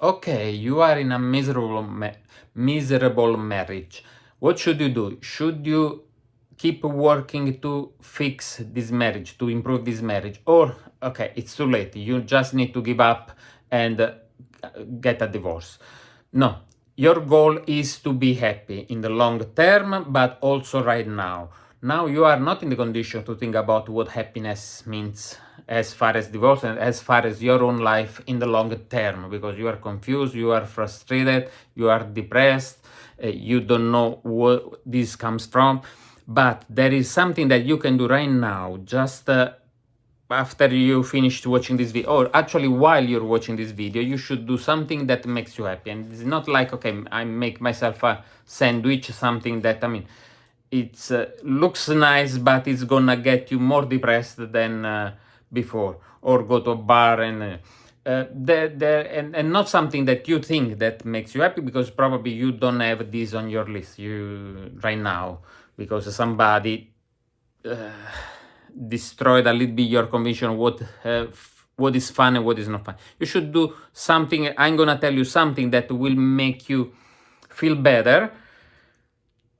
Okay, you are in a miserable marriage. What should you do? Should you keep working to fix this marriage, to improve this marriage? Or, okay, it's too late. You just need to give up and get a divorce. No, your goal is to be happy in the long term, but also right now. Now you are not in the condition to think about what happiness means as far as divorce and as far as your own life in the long term, because you are confused, you are frustrated, you are depressed, you don't know what this comes from. But there is something that you can do right now, just after you finished watching this video, or actually while you're watching this video, you should do something that makes you happy. And it's not like, okay, I make myself a sandwich, something that, I mean, it looks nice, but it's gonna get you more depressed than before, or go to a bar and not something that you think that makes you happy, because probably you don't have this on your list you right now, because somebody destroyed a little bit your conviction what is fun and what is not fun. You should do something. I'm gonna tell you something that will make you feel better.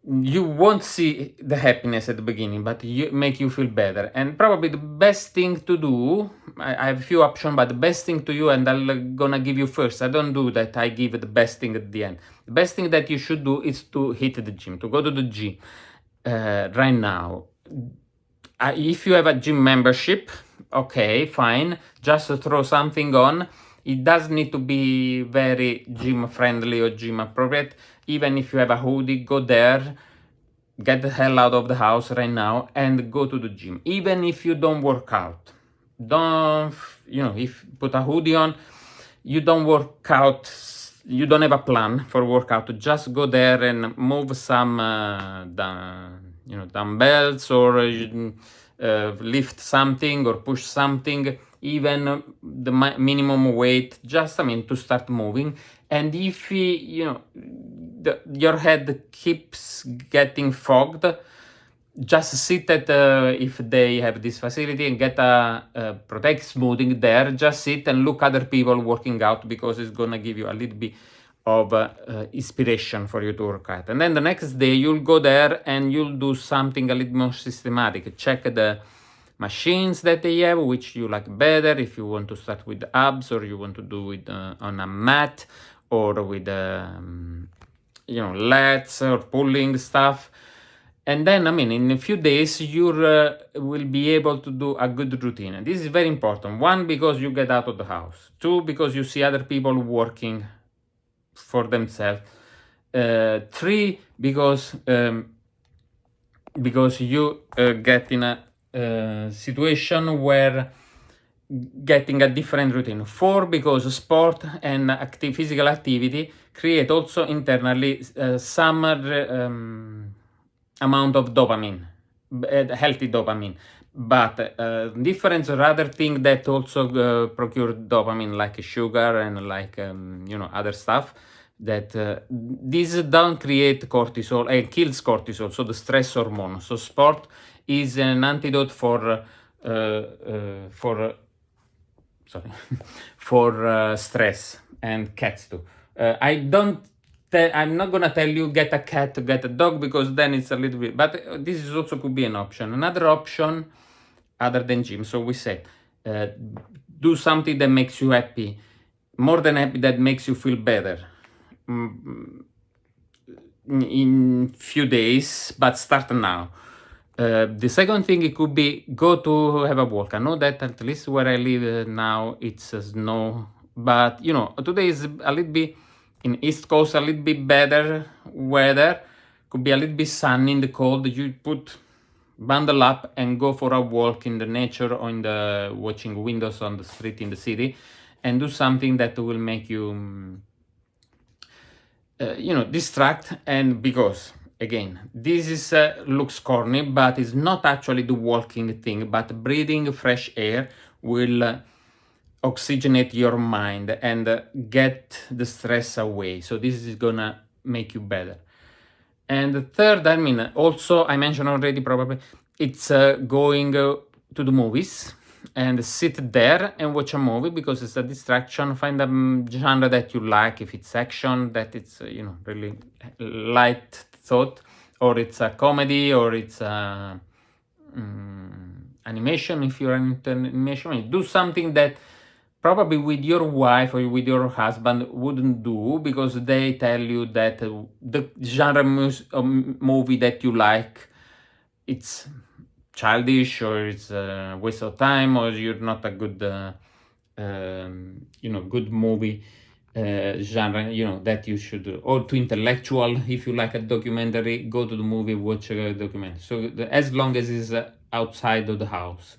You won't see the happiness at the beginning, but you make you feel better. And probably the best thing to do, I have a few options, but the best thing to you, and I'm gonna give you first. I don't do that. I give the best thing at the end. The best thing that you should do is to hit the gym, to go to the gym right now. If you have a gym membership, okay, fine. Just throw something on. It does need to be very gym friendly or gym appropriate. Even if you have a hoodie, go there, get the hell out of the house right now and go to the gym. Even if you don't work out, don't, if put a hoodie on, you don't work out, you don't have a plan for workout, just go there and move some dumbbells, or lift something or push something, even the minimum weight, just to start moving. And if your head keeps getting fogged, just sit at if they have this facility and get a protect smoothing there. Just sit and look other people working out, because it's gonna give you a little bit of inspiration for you to work out. And then the next day you'll go there and you'll do something a little more systematic. Check the machines that they have, which you like better. If you want to start with abs, or you want to do it on a mat, or with lats or pulling stuff. And then, in a few days, you will be able to do a good routine. And this is very important. One, because you get out of the house. Two, because you see other people working for themselves. Three, because you get in a situation where getting a different routine. Four, because sport and physical activity create also internally some amount of dopamine, healthy dopamine. But different other things that also procure dopamine, like sugar and like other stuff, that these don't create cortisol and kills cortisol, so the stress hormone. So sport is an antidote for sorry for stress, and cats too. I'm not gonna tell you get a cat, get a dog, because then it's a little bit. But this is also could be an option. Another option, other than gym. So we said, do something that makes you happy, more than happy, that makes you feel better. In few days, but start now. The second thing, it could be go to have a walk. I know that at least where I live now, it's snow, but today is a little bit in East Coast, a little bit better weather. Could be a little bit sunny in the cold. You bundle up and go for a walk in the nature, or in the watching windows on the street in the city, and do something that will make you distract. And because again, this is looks corny, but it's not actually the walking thing, but breathing fresh air will oxygenate your mind and get the stress away. So this is gonna make you better. And the third, also I mentioned already, probably it's going to the movies. and sit there and watch a movie because it's a distraction. Find a genre that you like, if it's action, that it's really light thought, or it's a comedy, or it's a animation. If you're into animation, do something that probably with your wife or with your husband wouldn't do, because they tell you that the genre movie that you like, it's childish, or it's a waste of time, or you're not a good good movie genre, that you should, or too intellectual. If you like a documentary, go to the movie, watch a documentary. So as long as it's outside of the house.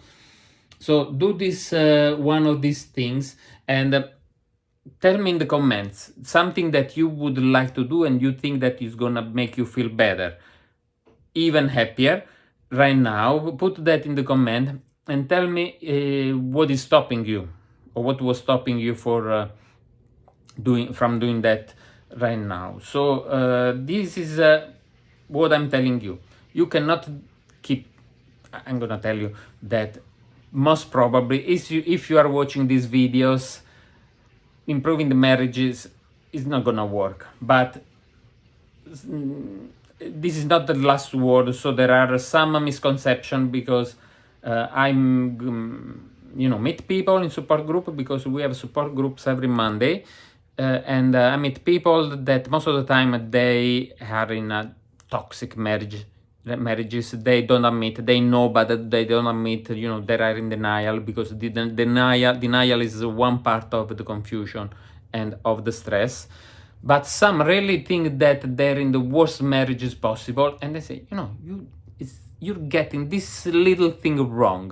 So do this one of these things, and tell me in the comments something that you would like to do and you think that is gonna make you feel better, even happier right now. Put that in the comment and tell me what is stopping you, or what was stopping you for doing that right now. So this is what I'm telling you. You cannot keep. I'm gonna tell you that most probably, if you are watching these videos, improving the marriages is not gonna work. But this is not the last word. So there are some misconceptions, because I'm meet people in support group, because we have support groups every Monday, and I meet people that most of the time they are in a toxic marriages. They don't admit, they know, but they don't admit, they are in denial, because the denial is one part of the confusion and of the stress. But some really think that they're in the worst marriages possible, and they say, you're getting this little thing wrong.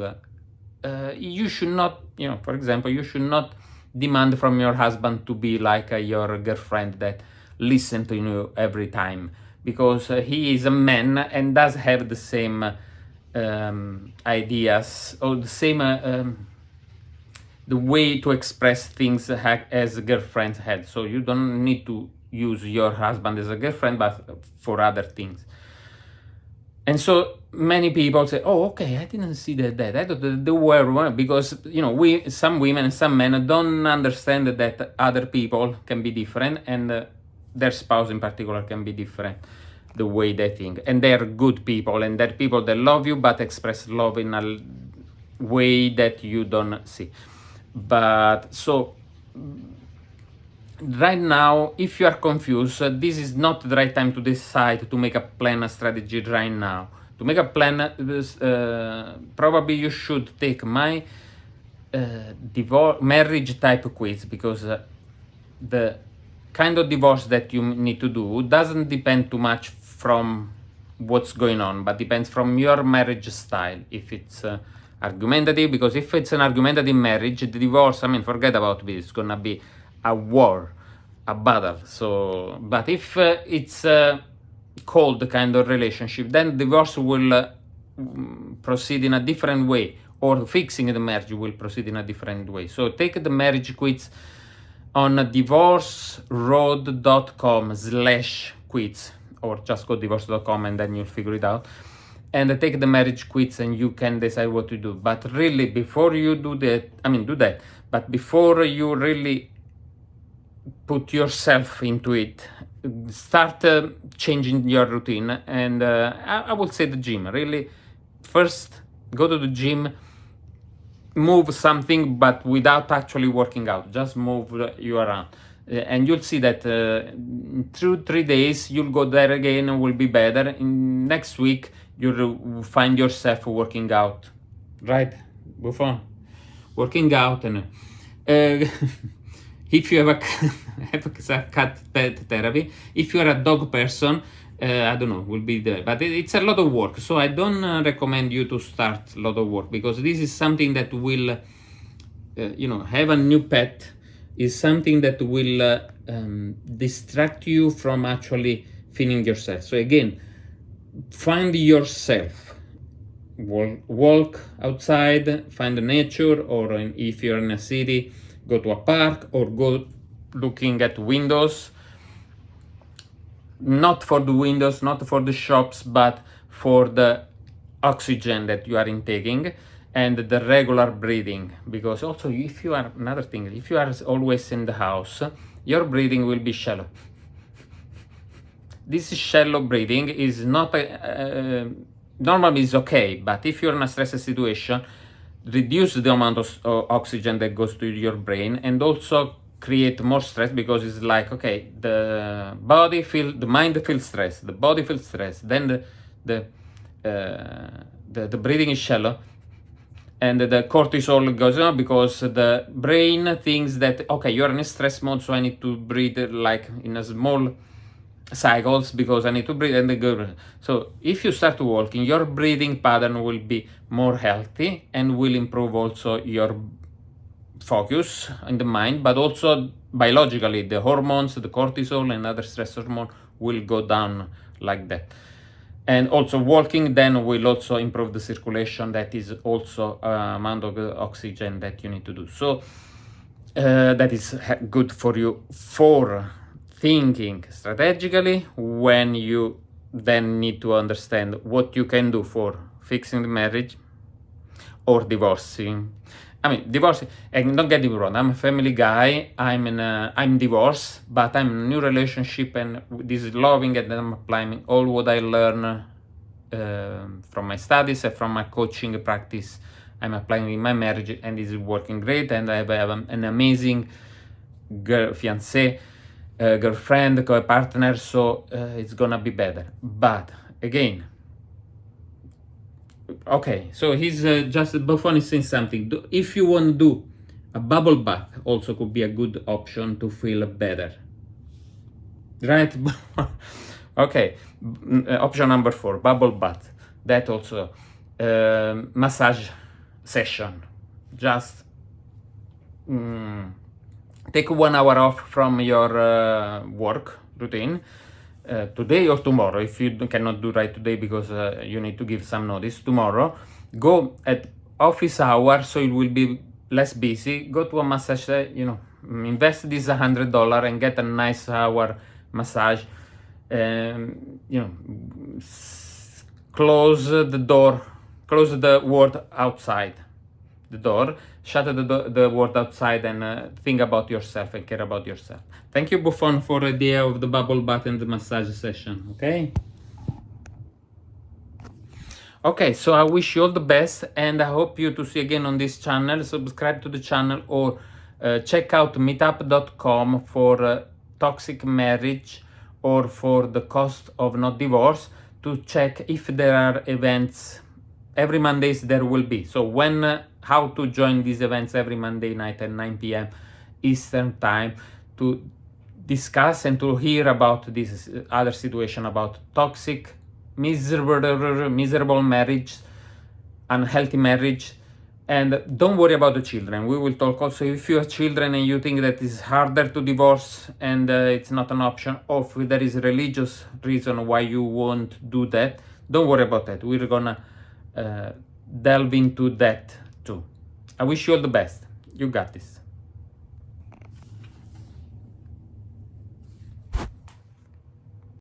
You should not, for example, you should not demand from your husband to be like your girlfriend that listen to you every time, because he is a man and does have the same ideas, or the same the way to express things as girlfriends had. So you don't need to use your husband as a girlfriend, but for other things. And so many people say, "Oh, okay, I didn't see that. I thought they were one," because some women and some men don't understand that other people can be different, and their spouse in particular can be different, the way they think, and they're good people, and they're people that love you but express love in a way that you don't see. But so right now, if you are confused, this is not the right time to decide to make a plan, a strategy right now. To make a plan, probably you should take my marriage type quiz, because the kind of divorce that you need to do doesn't depend too much from what's going on, but depends from your marriage style. If it's argumentative, because if it's an argumentative marriage, the divorce, forget about this. It's gonna be a war, a battle. So, but if it's a cold kind of relationship, then divorce will proceed in a different way, or fixing the marriage will proceed in a different way. So take the marriage quiz on divorceroad.com/quiz, or just go divorce.com and then you'll figure it out, and take the marriage quiz and you can decide what to do. But really, before you do that, but before you really put yourself into it, start changing your routine. And I would say the gym. Really, first go to the gym, move something, but without actually working out. Just move you around, and you'll see that in 2-3 days you'll go there again and will be better. In next week you'll find yourself working out, right? Buffon, working out. And if you have a cat pet therapy, if you're a dog person, I don't know, will be there, but it's a lot of work. So I don't recommend you to start a lot of work, because this is something that will, have a new pet is something that will distract you from actually feeling yourself. So again, find yourself. Walk outside, find the nature, or if you're in a city, go to a park, or go looking at windows. Not for the windows, not for the shops, but for the oxygen that you are intaking. and the regular breathing, because also if you are, another thing, if you are always in the house, your breathing will be shallow. This shallow breathing is not normally is okay, but if you're in a stressed situation, reduce the amount of oxygen that goes to your brain, and also create more stress, because it's like, okay, the mind feels stress, the body feels stress, then the breathing is shallow, and the cortisol goes on, because the brain thinks that, okay, you're in a stress mode, so I need to breathe like in a small cycles, because I need to breathe, and the go. So if you start walking, your breathing pattern will be more healthy and will improve also your focus in the mind, but also biologically the hormones, the cortisol and other stress hormone will go down like that. And also walking then will also improve the circulation, that is also amount of oxygen that you need to do. So that is good for you for thinking strategically, when you then need to understand what you can do for fixing the marriage or divorcing. I mean, divorcing, and don't get me wrong, I'm a family guy, I'm divorced, but I'm in a new relationship, and this is loving, and I'm applying all what I learn from my studies and from my coaching practice. I'm applying in my marriage, and this is working great, and I have an amazing fiancé, girlfriend, co-partner, so it's gonna be better. But again, okay, so he's just Buffon is saying something. If you want to do a bubble bath, also could be a good option to feel better, right? Okay, option number 4, bubble bath. That also massage session. Just take 1 hour off from your work routine. Today or tomorrow, if you cannot do right today because you need to give some notice, tomorrow go at office hour, so it will be less busy. Go to a massage, invest this $100 and get a nice hour massage. Close the door, close the world outside the door, shut the world outside, and think about yourself and care about yourself. Thank you, Buffon, for the idea of the bubble bath and the massage session. Okay, so I wish you all the best, and I hope you to see again on this channel. Subscribe to the channel, or check out meetup.com for toxic marriage, or for the cost of not divorce, to check if there are events. Every Mondays there will be. So how to join these events every Monday night at 9 p.m. Eastern time, to discuss and to hear about this other situation, about toxic, miserable marriage, unhealthy marriage. And don't worry about the children. We will talk also, if you have children and you think that it's harder to divorce and it's not an option, or if there is a religious reason why you won't do that, don't worry about that. We're gonna delve into that too. I wish you all the best. You got this.